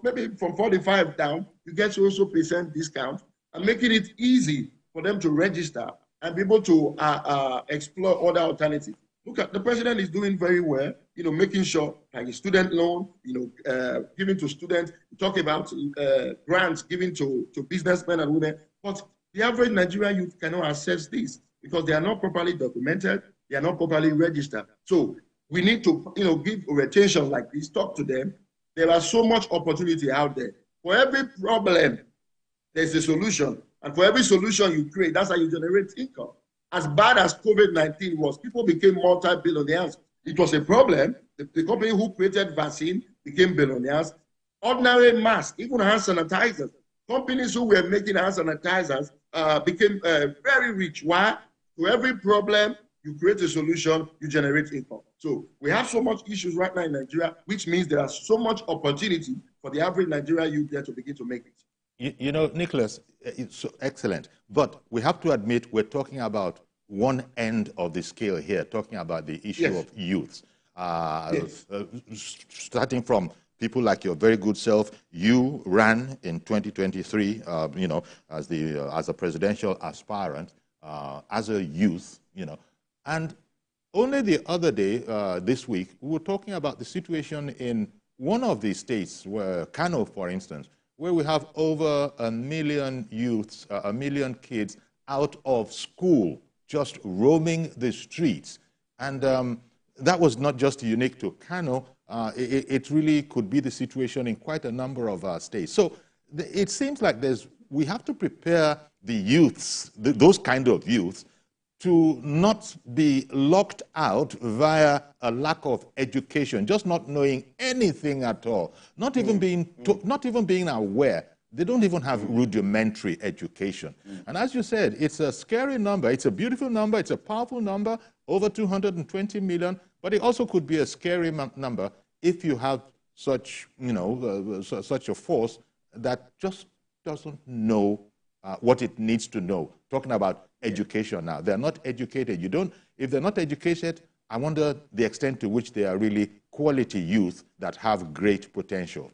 maybe from 45 down, you get also percent discount and making it easy for them to register and be able to explore other alternatives. Look at the president is doing very well, making sure like a student loan, giving to students, talk about grants given to businessmen and women. But the average Nigerian youth cannot access this because they are not properly documented, they are not properly registered. So we need to, give orientation like this, talk to them. There are so much opportunity out there. For every problem, there's a solution. And for every solution you create, that's how you generate income. As bad as COVID-19 was, people became multi-billionaires. It was a problem. The company who created vaccine became billionaires. Ordinary masks, even hand sanitizers. Companies who were making hand sanitizers became very rich. Why? To every problem, you create a solution, you generate income. So we have so much issues right now in Nigeria, which means there are so much opportunity for the average Nigerian youth there to begin to make it. Nicholas, it's so excellent. But we have to admit we're talking about one end of the scale here, talking about the issue of youths. Starting from people like your very good self, you ran in 2023, as a presidential aspirant, as a youth, and only the other day, this week, we were talking about the situation in one of the states, where Kano, for instance, where we have over 1 million youths, 1 million kids out of school, just roaming the streets. And that was not just unique to Kano. It really could be the situation in quite a number of our states. So it seems like we have to prepare the youths, those kind of youths, to not be locked out via a lack of education, just not knowing anything at all, not even being aware. They don't even have rudimentary education. And as you said, it's a scary number. It's a beautiful number. It's a powerful number, over 220 million. But it also could be a scary number if you have such, such a force that just doesn't know what it needs to know. Talking about education now. They're not educated. If they're not educated, I wonder the extent to which they are really quality youth that have great potential.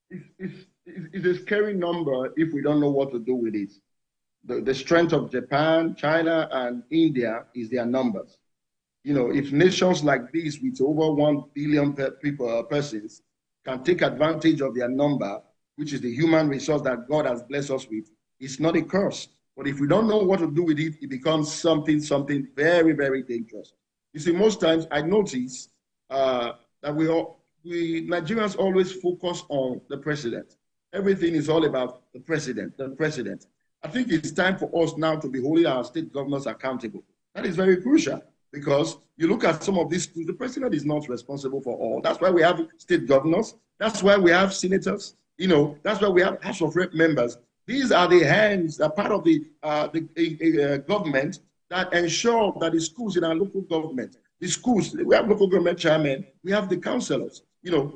It's a scary number if we don't know what to do with it. The strength of Japan, China, and India is their numbers. If nations like this with over 1 billion persons can take advantage of their number, which is the human resource that God has blessed us with, it's not a curse. But if we don't know what to do with it, it becomes something very, very dangerous. You see, most times I notice that Nigerians always focus on the president. Everything is all about the president, the president. I think it's time for us now to be holding our state governors accountable. That is very crucial because you look at some of these schools, the president is not responsible for all. That's why we have state governors. That's why we have senators. That's why we have House of Rep members. These are the hands, that part of the government that ensure that the schools in our local government, the schools, we have local government chairmen, we have the councillors.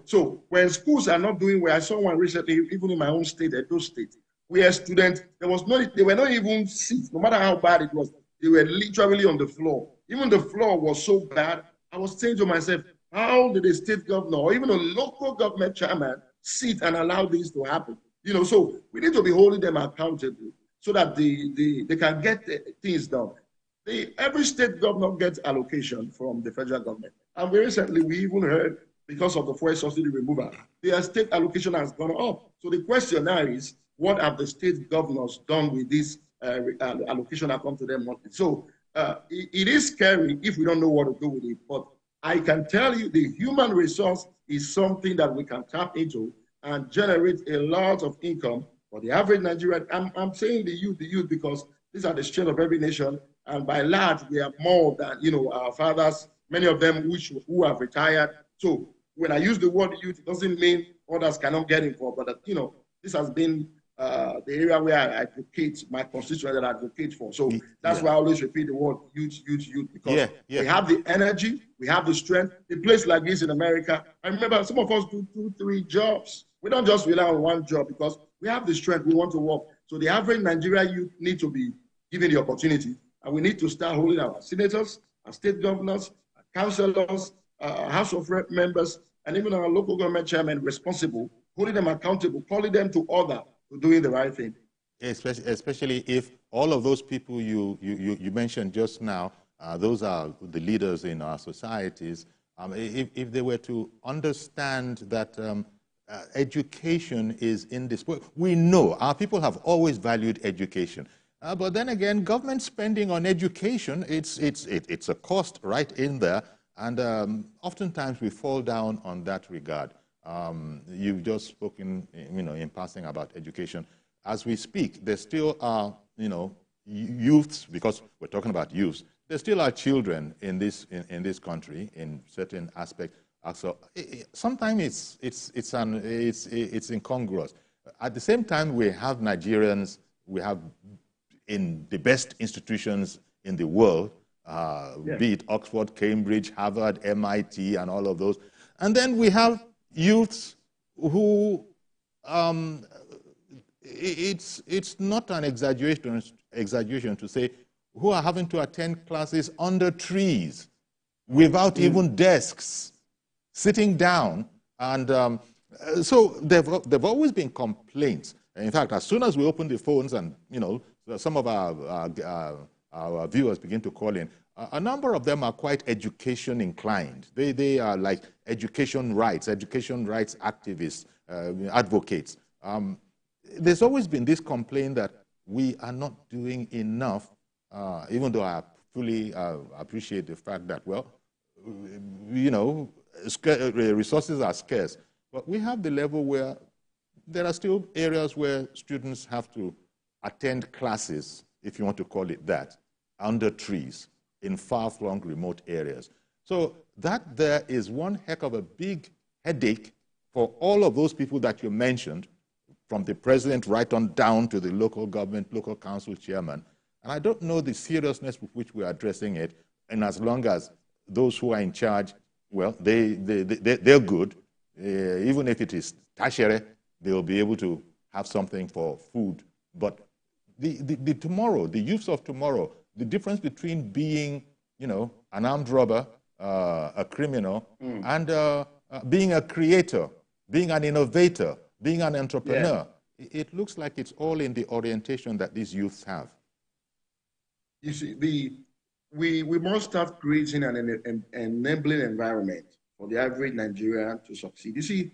So when schools are not doing well, I saw one recently, even in my own state, Edo State, where students, they were not even seats, no matter how bad it was, they were literally on the floor. Even the floor was so bad, I was saying to myself, how did a state governor or even a local government chairman sit and allow this to happen? So we need to be holding them accountable so that they can get things done. Every state governor gets allocation from the federal government. And recently, we even heard, because of the fuel subsidy removal, their state allocation has gone up. So the question now is, what have the state governors done with this allocation that come to them monthly? So it is scary if we don't know what to do with it. But I can tell you the human resource is something that we can tap into and generate a lot of income for the average Nigerian. I'm saying the youth because these are the strength of every nation. And by large, we have more than, our fathers, many of them who have retired. So when I use the word youth, it doesn't mean others cannot get involved. But, this has been the area where I advocate, my constituents that I advocate for. So that's why I always repeat the word youth, because we have the energy, we have the strength. A place like this in America, I remember some of us do 2, 3 jobs. We don't just rely on one job because we have the strength, we want to work. So the average Nigerian youth need to be given the opportunity. And we need to start holding our senators, our state governors, our councillors, House of Rep members, and even our local government chairman responsible, holding them accountable, calling them to order to doing the right thing. Especially if all of those people you mentioned just now, those are the leaders in our societies, if they were to understand that education is indispensable. We know our people have always valued education. But then again, government spending on education, it's a cost right in there. And oftentimes we fall down on that regard. You've just spoken, in passing about education. As we speak, there still are, youths, because we're talking about youths, there still are children in this country in certain aspects. So sometimes it's incongruous. At the same time, we have Nigerians, we have in the best institutions in the world, be it Oxford, Cambridge, Harvard, MIT, and all of those. And then we have youths who, it's not an exaggeration to say, who are having to attend classes under trees, without even desks, sitting down. And so there've always been complaints. In fact, as soon as we open the phones and, some of our viewers begin to call in, a number of them are quite education inclined. They are like education rights activists, advocates. There's always been this complaint that we are not doing enough, even though I fully appreciate the fact that, well, resources are scarce, but we have the level where there are still areas where students have to attend classes, if you want to call it that, under trees in far-flung remote areas. So that there is one heck of a big headache for all of those people that you mentioned, from the president right on down to the local government, local council chairman. And I don't know the seriousness with which we're addressing it, and as long as those who are in charge, well, they're good. Even if it is tertiary, they'll be able to have something for food. But the tomorrow, the youths of tomorrow, the difference between being, an armed robber, a criminal, and being a creator, being an innovator, being an entrepreneur, it looks like it's all in the orientation that these youths have. You see, we must start creating an enabling environment for the average Nigerian to succeed. You see,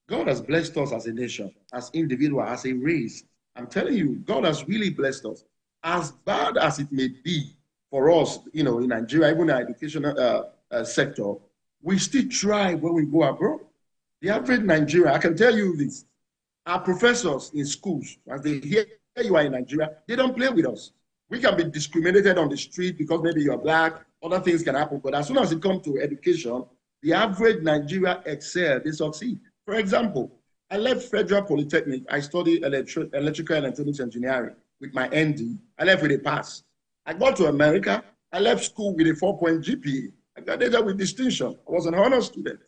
God has blessed us as a nation, as individuals, as a race. I'm telling you, God has really blessed us. As bad as it may be for us, in Nigeria, even the educational sector, we still try when we go abroad. The average Nigerian, I can tell you this, our professors in schools, as they hear you are in Nigeria, they don't play with us. We can be discriminated on the street because maybe you're black, other things can happen. But as soon as it comes to education, the average Nigerian excel, they succeed. For example, I left Federal Polytechnic. I studied electrical and electronics engineering with my ND. I left with a pass. I got to America. I left school with a 4-point GPA. I graduated with distinction. I was an honor student.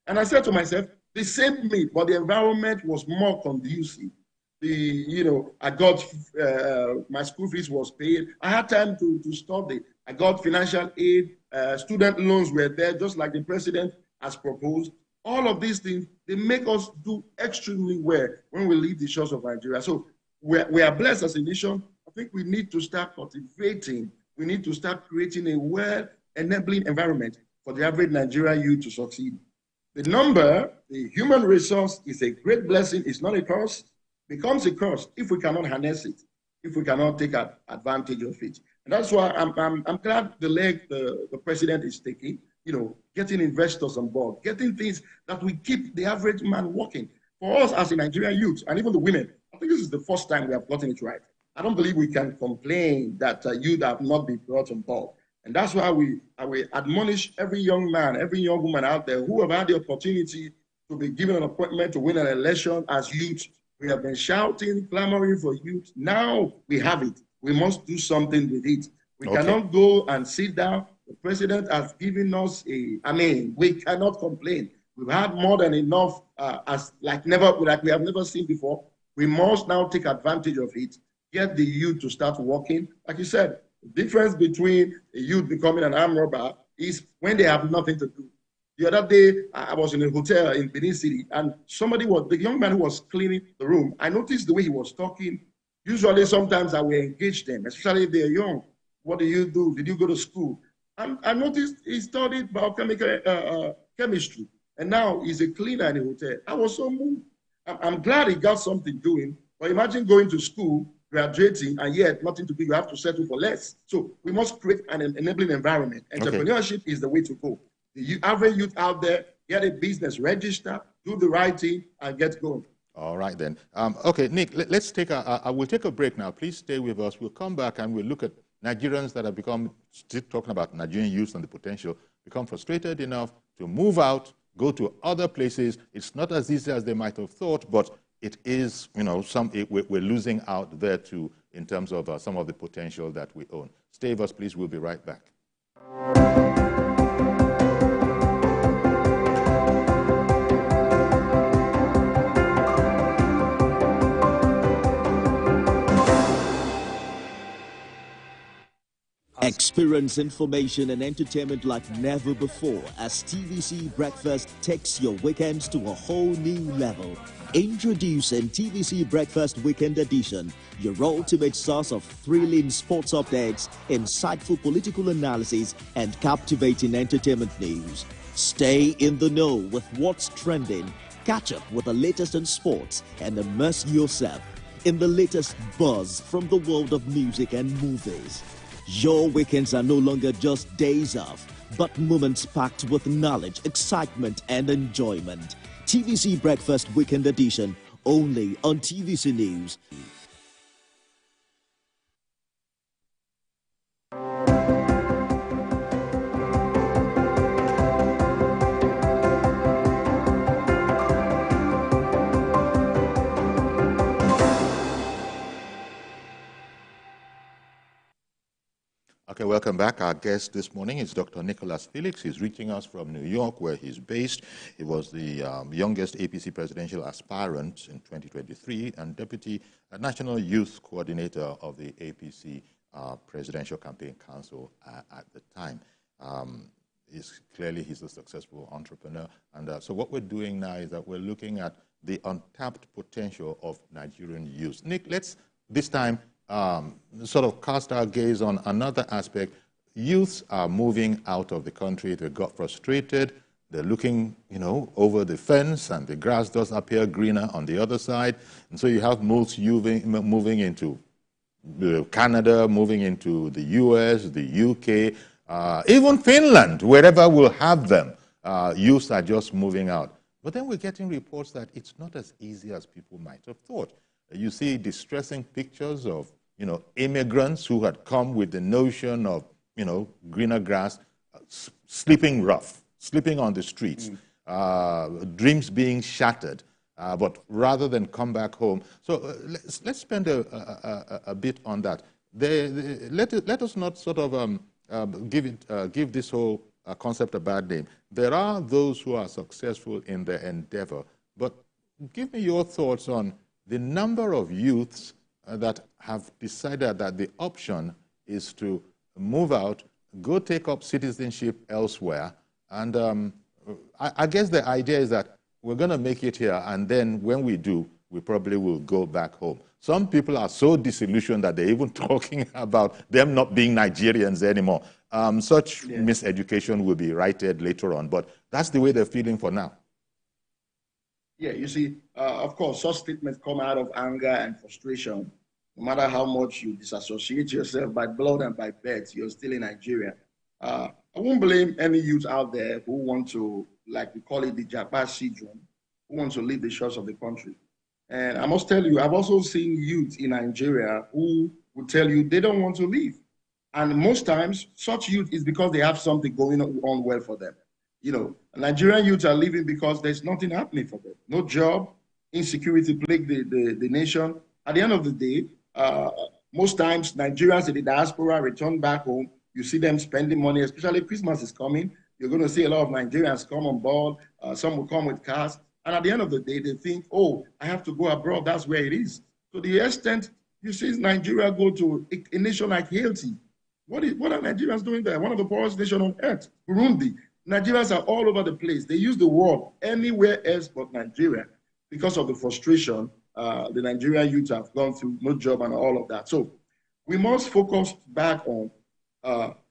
And I said to myself, they saved me, but the environment was more conducive. I got, my school fees was paid. I had time to study. I got financial aid. Student loans were there, just like the president has proposed. All of these things, they make us do extremely well when we leave the shores of Nigeria. So we are blessed as a nation. I think we need to start cultivating. We need to start creating a well-enabling environment for the average Nigerian youth to succeed. The human resource is a great blessing. It's not a curse. It becomes a curse if we cannot harness it, if we cannot take advantage of it. And that's why I'm glad the leg the president is taking, getting investors on board, getting things that will keep the average man working. For us as a Nigerian youth, and even the women, I think this is the first time we have gotten it right. I don't believe we can complain that youth have not been brought on board. And that's why I will admonish every young man, every young woman out there who have had the opportunity to be given an appointment to win an election as youth. We have been shouting, clamoring for youth. Now we have it. We must do something with it. We cannot go and sit down. The president has given us we cannot complain. We've had more than enough, like we have never seen before. We must now take advantage of it, get the youth to start working. Like you said, the difference between a youth becoming an armed robber is when they have nothing to do. The other day, I was in a hotel in Benin City, and the young man who was cleaning the room, I noticed the way he was talking. Usually, sometimes I will engage them, especially if they're young. What do you do? Did you go to school? And I noticed he studied biochemical chemistry, and now he's a cleaner in a hotel. I was so moved. I'm glad he got something doing, but imagine going to school, graduating, and yet nothing to do. You have to settle for less. So we must create an enabling environment. Entrepreneurship is the way to go. The average youth out there, get a business, register, do the right thing, and get going. All right, then. Okay, Nick, let's take we'll take a break now. Please stay with us. We'll come back and we'll look at Nigerians that have become, still talking about Nigerian youth and the potential, become frustrated enough to move out, go to other places. It's not as easy as they might have thought, but it is, we're losing out there too in terms of some of the potential that we own. Stay with us, please. We'll be right back. Experience information and entertainment like never before as TVC Breakfast takes your weekends to a whole new level. Introducing TVC Breakfast Weekend Edition, your ultimate source of thrilling sports updates, insightful political analysis, and captivating entertainment news. Stay in the know with what's trending, catch up with the latest in sports, and immerse yourself in the latest buzz from the world of music and movies. Your weekends are no longer just days off, but moments packed with knowledge, excitement, and enjoyment. TVC Breakfast Weekend Edition, only on TVC News. Okay, welcome back. Our guest this morning is Dr. Nicholas Felix. He's reaching us from New York, where he's based. He was the youngest APC presidential aspirant in 2023 and Deputy National Youth Coordinator of the APC Presidential Campaign Council at the time. He's a successful entrepreneur. And so what we're doing now is that we're looking at the untapped potential of Nigerian youth. Nick, let's this time sort of cast our gaze on another aspect. Youths are moving out of the country. They got frustrated. They're looking, over the fence, and the grass does appear greener on the other side. And so you have most moving into Canada, moving into the US, the UK, even Finland, wherever we'll have them. Youths are just moving out. But then we're getting reports that it's not as easy as people might have thought. You see distressing pictures of immigrants who had come with the notion of, greener grass, sleeping rough, sleeping on the streets, dreams being shattered, but rather than come back home. So let's spend a bit on that. Let us not sort of give this whole concept a bad name. There are those who are successful in their endeavor, but give me your thoughts on the number of youths that have decided that the option is to move out, go take up citizenship elsewhere, and I guess the idea is that we're going to make it here, and then when we do, we probably will go back home. Some people are so disillusioned that they're even talking about them not being Nigerians anymore. Such miseducation will be righted later on, but that's the way they're feeling for now. Yeah, you see, of course, such statements come out of anger and frustration. No matter how much you disassociate yourself by blood and by birth, you're still in Nigeria. I won't blame any youth out there who want to, like we call it, the Japa syndrome, who want to leave the shores of the country. And I must tell you, I've also seen youth in Nigeria who would tell you they don't want to leave. And most times, such youth is because they have something going on well for them. Nigerian youths are leaving because there's nothing happening for them. No job, insecurity plague the nation. At the end of the day, most times Nigerians in the diaspora return back home. You see them spending money, especially Christmas is coming. You're going to see a lot of Nigerians come on board. Some will come with cars. And at the end of the day, they think, oh, I have to go abroad. That's where it is. To the extent you see Nigeria go to a nation like Haiti. What are Nigerians doing there? One of the poorest nations on earth, Burundi. Nigerians are all over the place. They use the word anywhere else but Nigeria because of the frustration the Nigerian youth have gone through, no job and all of that. So we must focus back on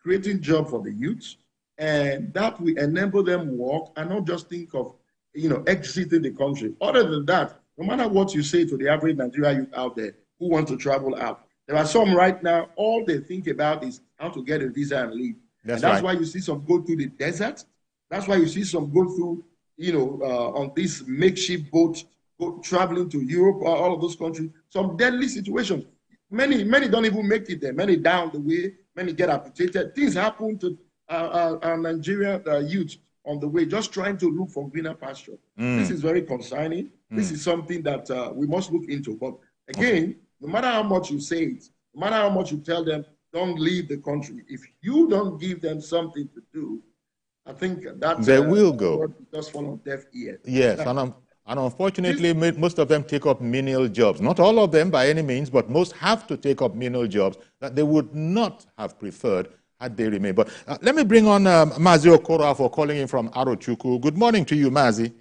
creating jobs for the youth, and that will enable them work and not just think of, exiting the country. Other than that, no matter what you say to the average Nigerian youth out there who want to travel out, there are some right now, all they think about is how to get a visa and leave. That's right. why you see some go through the desert. That's why you see some go through, on this makeshift boat, traveling to Europe or all of those countries, some deadly situations. Many don't even make it there. Many down the way. Many get amputated. Things happen to our Nigerian youth on the way, just trying to look for greener pasture. This is very concerning. This is something that we must look into. But again, no matter how much you say it, no matter how much you tell them, don't leave the country, if you don't give them something to do, I think that they will go. Just fall on deaf ears. Yes, and unfortunately, most of them take up menial jobs. Not all of them by any means, but most have to take up menial jobs that they would not have preferred had they remained. But let me bring on Mazi Okora for calling in from Arochukwu. Good morning to you, Mazi.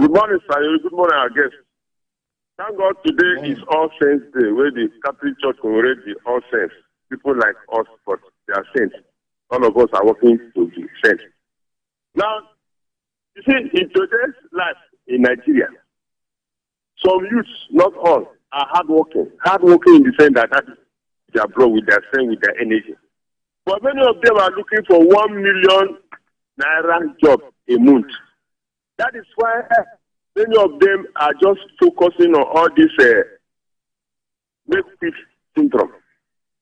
Good morning, sir. Good morning, our guest. Thank God today is All Saints Day, where the Catholic Church commemorates the All Saints. People like us, but they are saints. All of us are working to be saints. Now, you see, in today's life in Nigeria, some youths, not all, are hardworking. Hardworking in the sense that they are brought with their strength, with their energy. But many of them are looking for 1 million naira job a month. That is why many of them are just focusing on all this make quick syndrome.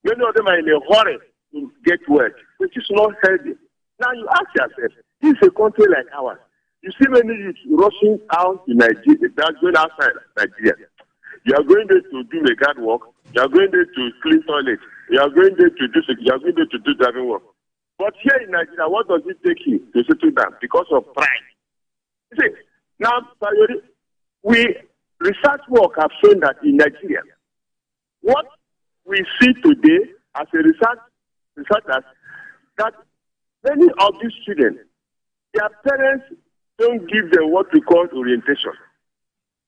Many of them are in a hurry to get work, which is not healthy. Now you ask yourself, this is a country like ours. You see many youths rushing out in Nigeria, that's going outside Nigeria. You are going there to do the guard work. You are going there to clean toilets. You are going there to do driving work. But here in Nigeria, what does it take you to settle down? Because of pride. You see, now, research work have shown that in Nigeria, what we see today as a researchers, that many of these students, their parents don't give them what we call orientation.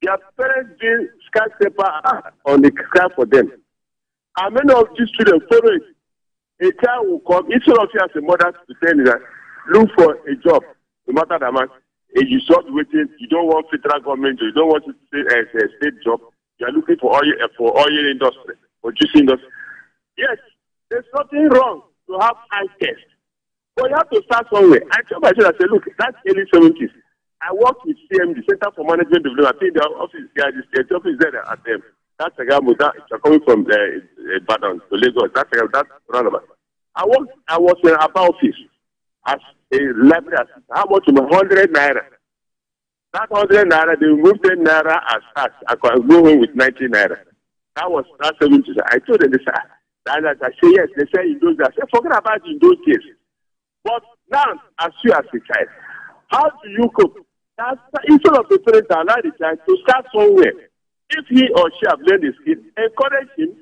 Their parents do skyscraper on the car for them. And many of these students follow it. A child will come, instead of you as a mother to tell you that, look for a job, no matter the amount. If you start waiting, you don't want federal government, you don't want a state job, you are looking for oil industry, for juice industry. Yes, there's nothing wrong to have high test. But you have to start somewhere. I tell myself, I say, look, that's early 70s. I worked with CMD, Center for Management Development. I think their office, their office there at them. That's a guy coming from Badon to Lagos. That's roundabout. I was in our office as a library assistant. How much? 100 naira. That 100 naira, they moved 10 naira as tax. I could go home with 90 naira. That 70. I told them, this. I say, yes. They say in those days. I said, forget about it in those days. But now, as you as a child, how do you cope? Instead of the parent to allow the child to start somewhere, if he or she have learned the skill, encourage him.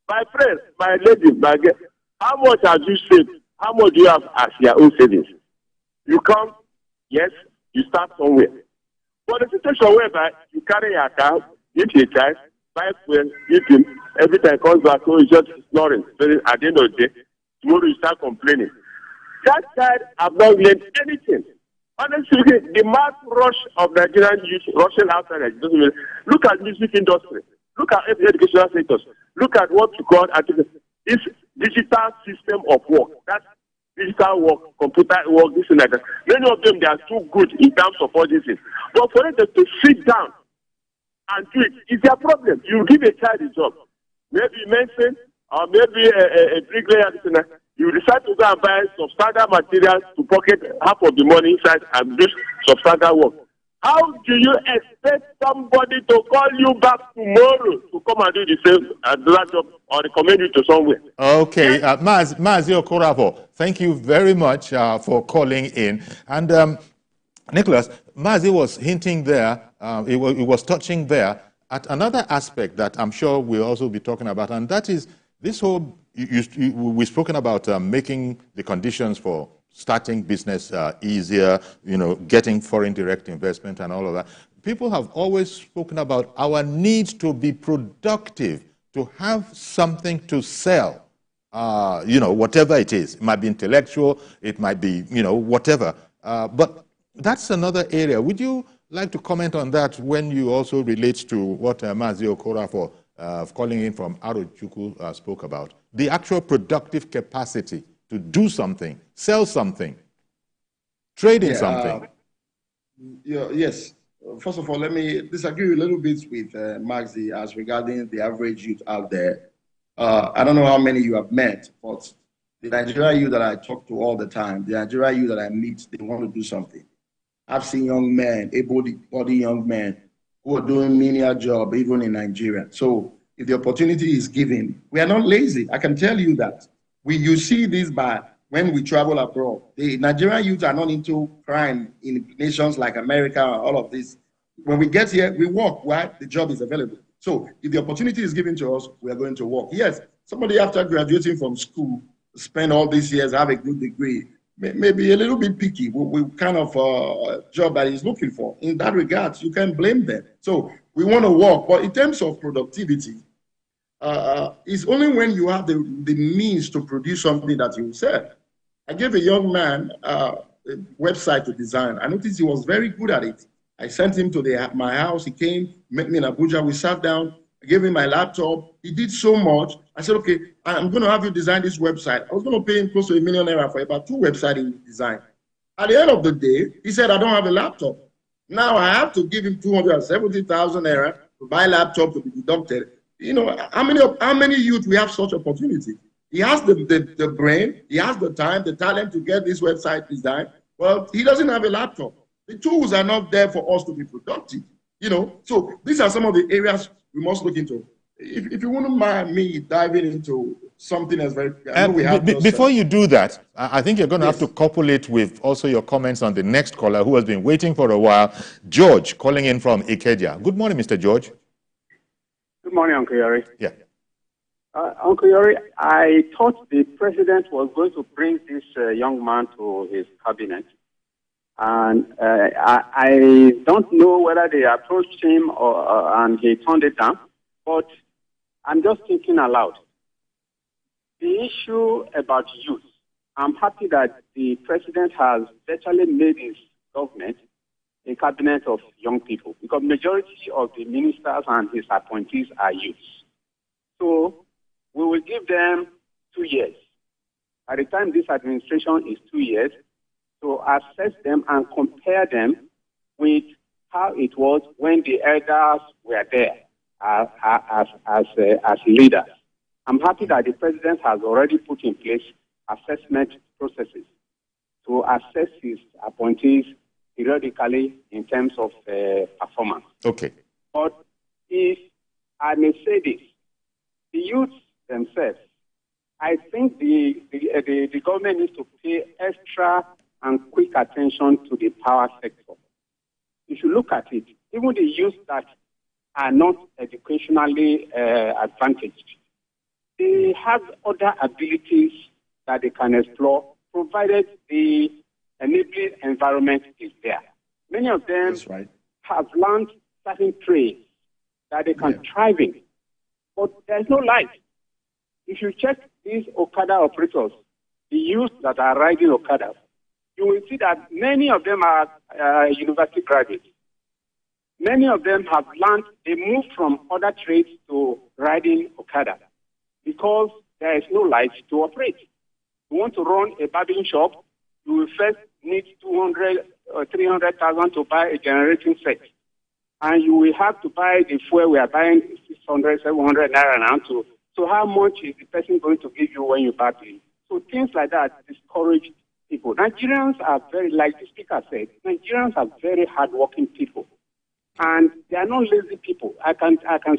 My friend, my lady, my girl, how much have you saved? How much do you have as your own savings? You come, yes, you start somewhere. But the situation whereby you carry your car, give your child, buy fuel, give him, every time he comes back, so he's just snoring. So at the end of the day, tomorrow you start complaining. That child have not learned anything. Honestly, the mass rush of Nigerian youth rushing outside Nigeria. Look at music industry. Look at educational sectors. Look at what you call this digital system of work. That's digital work, computer work, this and that. Many of them, they are too good in terms of all these things. But for them to sit down and do it is their problem. You give a child a job. Maybe medicine or maybe a bricklayer, this and that. You decide to go and buy substandard materials to pocket half of the money inside and do substandard work. How do you expect somebody to call you back tomorrow to come and do the same job or recommend you to somewhere? Okay, Mazi Okoravo, thank you very much for calling in. And Nicholas, Mazi was hinting there, he was touching there at another aspect that I'm sure we'll also be talking about, and that is this whole, we've spoken about making the conditions for starting business easier, getting foreign direct investment and all of that. People have always spoken about our need to be productive, to have something to sell, whatever it is. It might be intellectual, it might be, whatever. But that's another area. Would you like to comment on that when you also relate to what Mazi Okorafor, calling in from Arochukwu, spoke about? The actual productive capacity to do something, sell something, trade in something. Yes. First of all, let me disagree a little bit with Maxi as regarding the average youth out there. I don't know how many you have met, but the Nigerian youth that I talk to all the time, the Nigerian youth that I meet, they want to do something. I've seen young men, able-bodied young men, who are doing menial job even in Nigeria. So if the opportunity is given, we are not lazy. I can tell you that. You see this by when we travel abroad. The Nigerian youth are not into crime in nations like America and all of this. When we get here, we work while the job is available. So if the opportunity is given to us, we are going to work. Yes, somebody after graduating from school, spend all these years, have a good degree, maybe a little bit picky with kind of job that he's looking for. In that regard, you can blame them. So we want to work. But in terms of productivity, it's only when you have the means to produce something that you sell. I gave a young man a website to design. I noticed he was very good at it. I sent him to my house. He came, met me in Abuja. We sat down. I gave him my laptop. He did so much. I said, okay, I'm going to have you design this website. I was going to pay him close to $1 million for about 2 websites he designed. At the end of the day, he said, I don't have a laptop. Now I have to give him 270,000 naira to buy a laptop to be deducted. How many youth we have such opportunity? He has the brain, he has the time, the talent to get this website designed. Well, he doesn't have a laptop. The tools are not there for us to be productive. So these are some of the areas we must look into. If you wouldn't mind me diving into something that's very... Before you do that, I think you're going to have to couple it with also your comments on the next caller who has been waiting for a while, George, calling in from Ikeja. Good morning, Mr. George. Good morning, Uncle Yori. Yeah. Uncle Yori, I thought the president was going to bring this young man to his cabinet. And I don't know whether they approached him and he turned it down. But I'm just thinking aloud. The issue about youth, I'm happy that the president has virtually made his government a cabinet of young people, because majority of the ministers and his appointees are youths. So we will give them 2 years. At the time this administration is 2 years, to assess them and compare them with how it was when the elders were there as leaders. I'm happy that the president has already put in place assessment processes to assess his appointees periodically in terms of performance. Okay. But if I may say this, the youths themselves, I think the government needs to pay extra and quick attention to the power sector. If you look at it, even the youth that are not educationally advantaged, they have other abilities that they can explore, provided the enabling environment is there. Many of them have learned certain trades that they can thrive in, but there's no light. If you check these Okada operators, the youth that are riding Okada, you will see that many of them are university graduates. Many of them have learned, they moved from other trades to riding Okada because there is no light to operate. You want to run a barbering shop, you will first need 200 or 300,000 to buy a generating set. And you will have to buy the fuel we are buying 600, 700 naira now. So how much is the person going to give you when you buy it? So things like that discourage people. Nigerians are very, like the speaker said, Nigerians are very hardworking people. And they are not lazy people. I can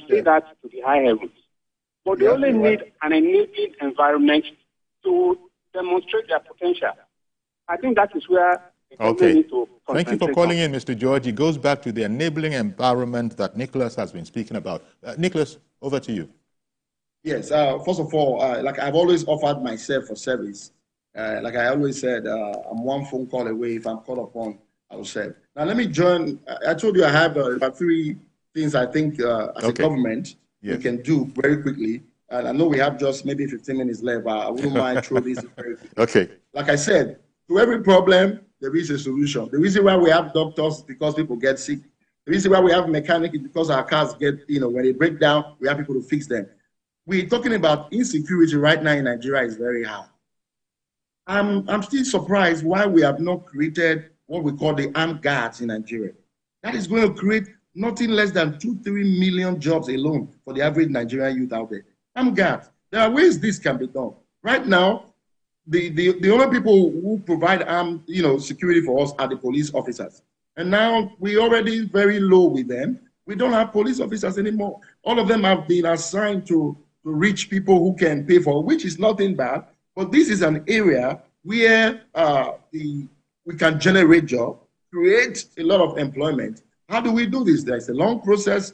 say that to the high heavens. But they only need an enabling environment to demonstrate their potential. I think that is where the government needs to concentrate. Thank you for calling in, Mr. George. It goes back to the enabling environment that Nicholas has been speaking about. Nicholas, over to you. Yes, first of all, like I've always offered myself for service. Like I always said, I'm one phone call away. If I'm called upon, I will serve. Now, let me join. I told you I have about three things I think as a government we Yes. can do very quickly. And I know we have just maybe 15 minutes left, but I wouldn't mind throw this very quickly. Okay. Like I said, to every problem, there is a solution. The reason why we have doctors is because people get sick. The reason why we have mechanics is because our cars get, when they break down, we have people to fix them. We're talking about insecurity right now in Nigeria is very high. I'm still surprised why we have not created what we call the armed guards in Nigeria. That is going to create nothing less than 2-3 million jobs alone for the average Nigerian youth out there. Armed guards. There are ways this can be done. Right now, the only people who provide security for us are the police officers. And now we're already very low with them. We don't have police officers anymore. All of them have been assigned to rich people who can pay for, which is nothing bad. But this is an area where we can generate jobs, create a lot of employment. How do we do this? There's a long process.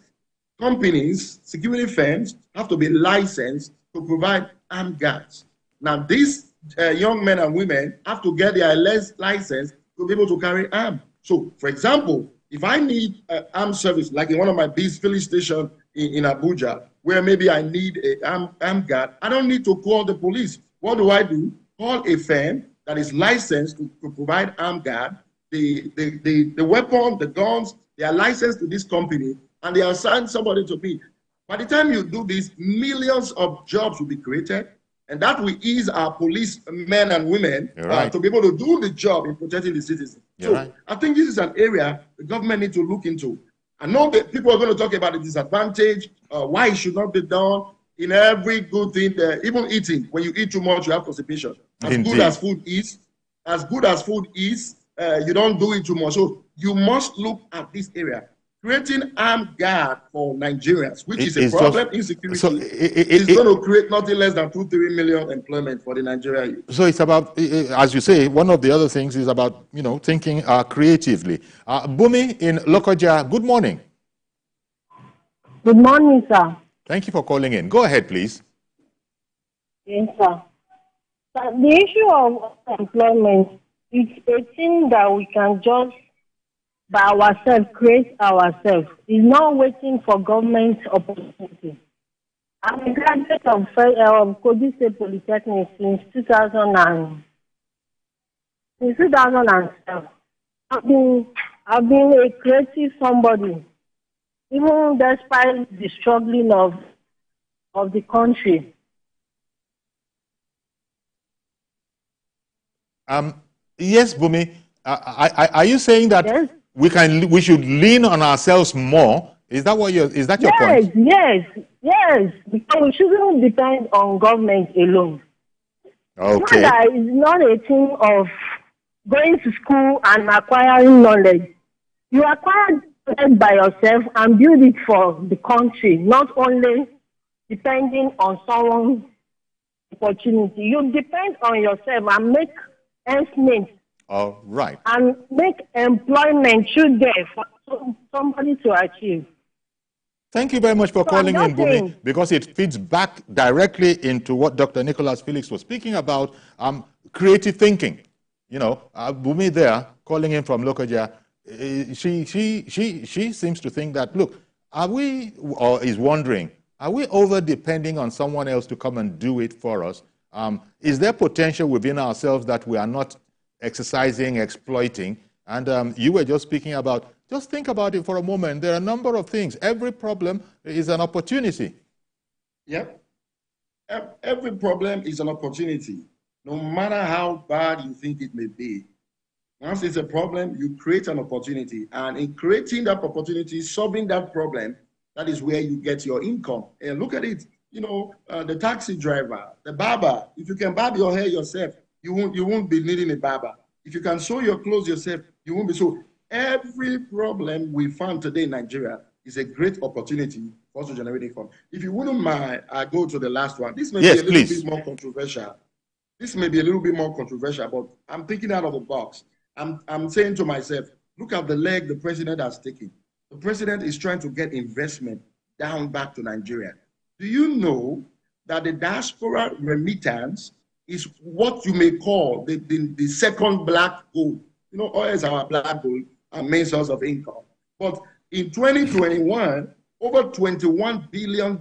Companies, security firms have to be licensed to provide armed guards. Now, these young men and women have to get their license to be able to carry arms. So, for example, if I need armed service, like in one of my base filling stations in Abuja, where maybe I need an armed guard, I don't need to call the police. What do? Call a firm that is licensed to provide armed guard. The weapon, the guns, they are licensed to this company, and they assign somebody to be. By the time you do this, millions of jobs will be created, and that will ease our police men and women to be able to do the job in protecting the citizens. I think this is an area the government needs to look into. I know that people are going to talk about the disadvantage, why it should not be done. In every good thing, even eating, when you eat too much, you have constipation. As good as food is, you don't do it too much. So you must look at this area. Creating armed guard for Nigerians, which is a problem, insecurity, is going to create nothing less than 2-3 million employment for the Nigerian youth. So it's about, as you say, one of the other things is about, thinking creatively. Bumi in Lokoja, good morning. Good morning, sir. Thank you for calling in. Go ahead, please. Yes, sir. The issue of employment is a thing that we can just by ourselves, create ourselves. It's not waiting for government opportunity. I'm a graduate of Kodise Polytechnic since 2007. I've been a creative somebody, even despite the struggling of the country. Yes, Bumi. Are you saying that? Yes. We should lean on ourselves more? Is that your point? Yes. Because we shouldn't depend on government alone. Okay. It's not a thing of going to school and acquiring knowledge. You acquire knowledge by yourself and build it for the country, not only depending on someone's opportunity. You depend on yourself and make ends meet. All right. And make employment should there for somebody to achieve. Thank you very much for calling in, Bumi, because it feeds back directly into what Dr. Nicholas Felix was speaking about, creative thinking. Bumi there, calling in from Lokoja, she seems to think that, look, is wondering, are we over-depending on someone else to come and do it for us? Is there potential within ourselves that we are not exercising, exploiting? And you were just speaking about, just think about it for a moment. There are a number of things. Every problem is an opportunity. Yep. Every problem is an opportunity, no matter how bad you think it may be. Once it's a problem, you create an opportunity. And in creating that opportunity, solving that problem, that is where you get your income. And look at it, the taxi driver, the barber, if you can barb your hair yourself, you won't be needing a barber. If you can sew your clothes yourself, you won't be. So every problem we found today in Nigeria is a great opportunity for us to generate income. If you wouldn't mind, I go to the last one. This may be a little bit more controversial. But I'm thinking out of the box. I'm saying to myself, look at the leg the president has taken. The president is trying to get investment down back to Nigeria. Do you know that the diaspora remittance is what you may call the second black gold. You know, oil is our black gold, our main source of income. But in 2021, over $21 billion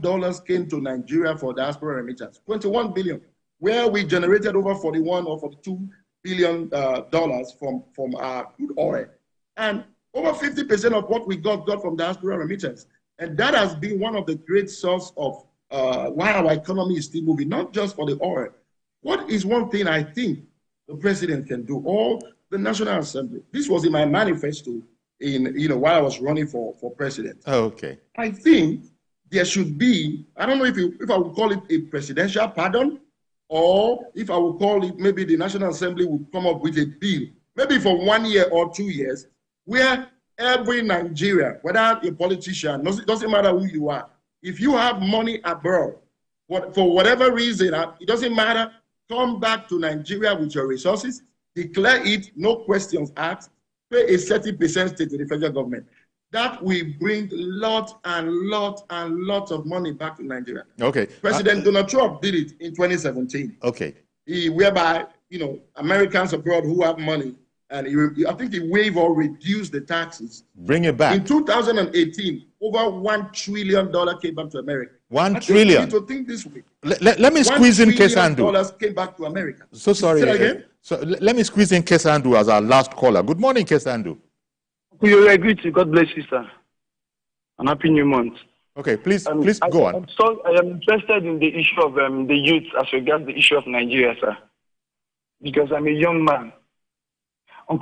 came to Nigeria for diaspora remittance. 21 billion, where we generated over 41 or 42 billion dollars from our crude oil. And over 50% of what we got from diaspora remittance. And that has been one of the great sources of why our economy is still moving, not just for the oil. What is one thing I think the president can do, or the National Assembly? This was in my manifesto while I was running for president. Oh, okay. I think there should be, I don't know if I would call it a presidential pardon, or if I would call it, maybe the National Assembly would come up with a bill, maybe for 1 year or 2 years, where every Nigerian, whether a politician, it doesn't matter who you are, if you have money abroad, for whatever reason, it doesn't matter, come back to Nigeria with your resources, declare it, no questions asked, pay a 30% state to the federal government. That will bring lot of money back to Nigeria. Okay. President Donald Trump did it in 2017. Okay. Whereby, Americans abroad who have money, and I think he waived or reduced the taxes. Bring it back. In 2018, over $1 trillion came back to America. $1 trillion. We need to think this way. Let me squeeze in Kesandu. Dollars came back to America. So sorry. Say that again? So let me squeeze in Kesandu as our last caller. Good morning, Kesandu. We agree to. God bless you, sir. And happy new month. Okay, please go on. I am interested in the issue of the youth as regards the issue of Nigeria, sir. Because I'm a young man. I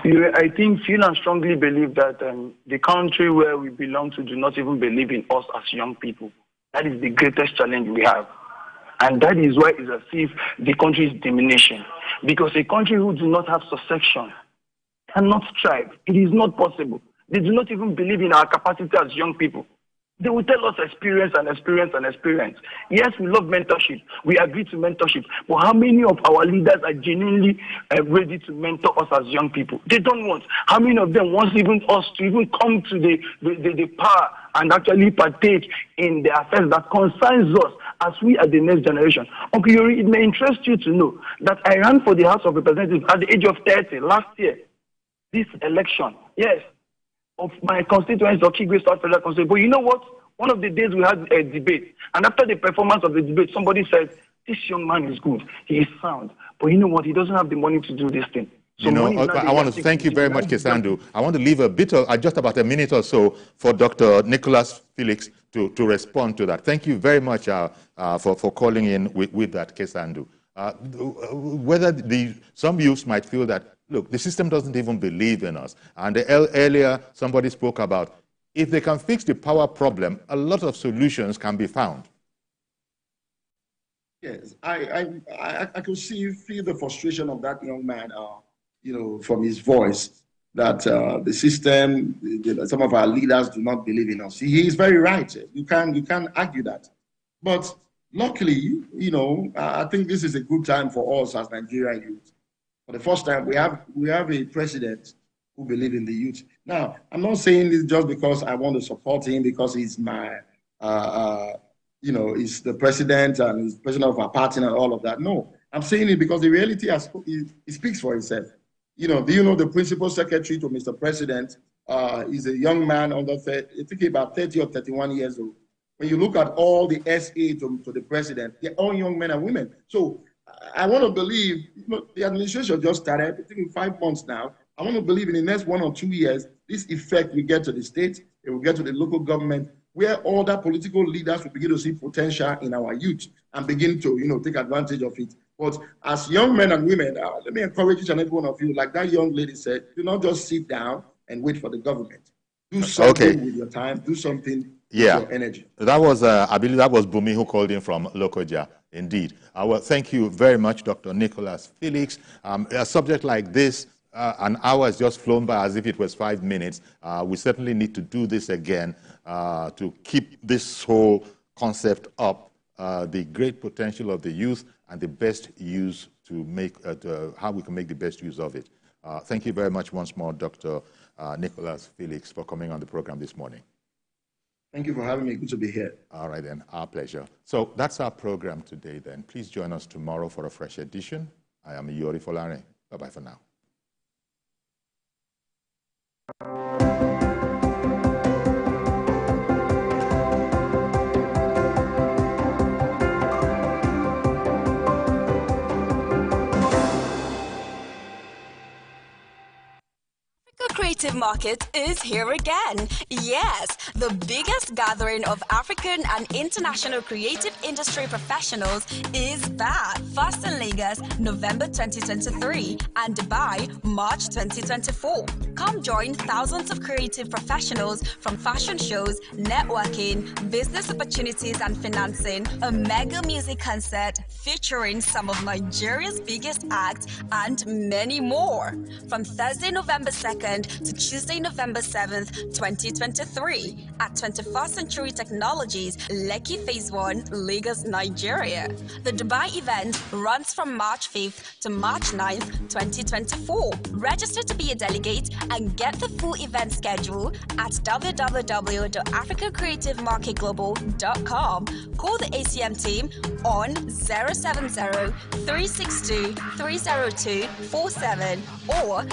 feel and strongly believe that the country where we belong to do not even believe in us as young people. That is the greatest challenge we have. And that is why it's as if the country is diminishing. Because a country who do not have succession cannot strive. It is not possible. They do not even believe in our capacity as young people. They will tell us experience and experience and experience. Yes, we love mentorship. We agree to mentorship. But how many of our leaders are genuinely ready to mentor us as young people? They don't want. How many of them want even us to even come to the power and actually partake in the affairs that concerns us as we are the next generation? Uncle Yori, it may interest you to know that I ran for the House of Representatives at the age of 30 last year. This election, yes, of my constituency, Okigwe South Federal Constituency. But you know what? One of the days we had a debate, and after the performance of the debate, somebody said, this young man is good, he is sound, but you know what? He doesn't have the money to do this thing. So I want to thank you very much, Kesandu. I want to leave a bit of, just about a minute or so, for Dr. Nicholas Felix to respond to that. Thank you very much for calling in with that, Kesandu. Some youths might feel that, look, the system doesn't even believe in us. And earlier, somebody spoke about, if they can fix the power problem, a lot of solutions can be found. Yes, I could feel the frustration of that young man, from his voice, that the system, some of our leaders do not believe in us. He is very right. You can't argue that. But luckily, I think this is a good time for us as Nigerian youth. For the first time, we have a president who believes in the youth. Now, I'm not saying this just because I want to support him, because he's my, he's the president and he's president of our party and all of that. No, I'm saying it because the reality it speaks for itself. Do you know the principal secretary to Mr. President is a young man under 30, I think about 30 or 31 years old. When you look at all the SA to the president, they're all young men and women. So I want to believe, the administration just started, I think in 5 months now. I want to believe in the next 1 or 2 years, this effect will get to the state, it will get to the local government, where all the political leaders will begin to see potential in our youth and begin to, take advantage of it. But as young men and women, let me encourage each and every one of you, like that young lady said, do not just sit down and wait for the government. Do something with your time, do something with your energy. That was, I believe that was Bumi who called in from Lokoja. Indeed. Well, thank you very much, Dr. Nicholas Felix. A subject like this, an hour has just flown by as if it was 5 minutes. We certainly need to do this again to keep this whole concept up, the great potential of the youth and the best use to make, how we can make the best use of it. Thank you very much once more, Dr. Nicholas Felix, for coming on the program this morning. Thank you for having me. Good to be here. All right, then. Our pleasure. So that's our program today, then. Please join us tomorrow for a fresh edition. I am Yori Folare. Bye-bye for now. Creative Market is here again. Yes, the biggest gathering of African and international creative industry professionals is back. First in Lagos, November 2023, and Dubai, March 2024. Come join thousands of creative professionals from fashion shows, networking, business opportunities and financing, a mega music concert featuring some of Nigeria's biggest acts, and many more. From Thursday, November 2nd to Tuesday, November 7th, 2023 at 21st Century Technologies, Lekki Phase 1, Lagos, Nigeria. The Dubai event runs from March 5th to March 9th, 2024. Register to be a delegate and get the full event schedule at www.africacreativemarketglobal.com. Call the ACM team on 070-362-302-47 or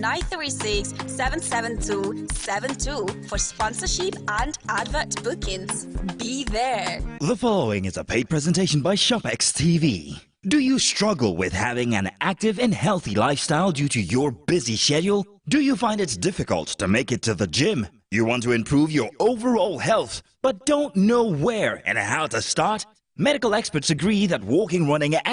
080-936-77272 for sponsorship and advert bookings. Be there. The following is a paid presentation by ShopX TV. Do you struggle with having an active and healthy lifestyle due to your busy schedule? Do you find it difficult to make it to the gym? You want to improve your overall health, but don't know where and how to start? Medical experts agree that walking, running, and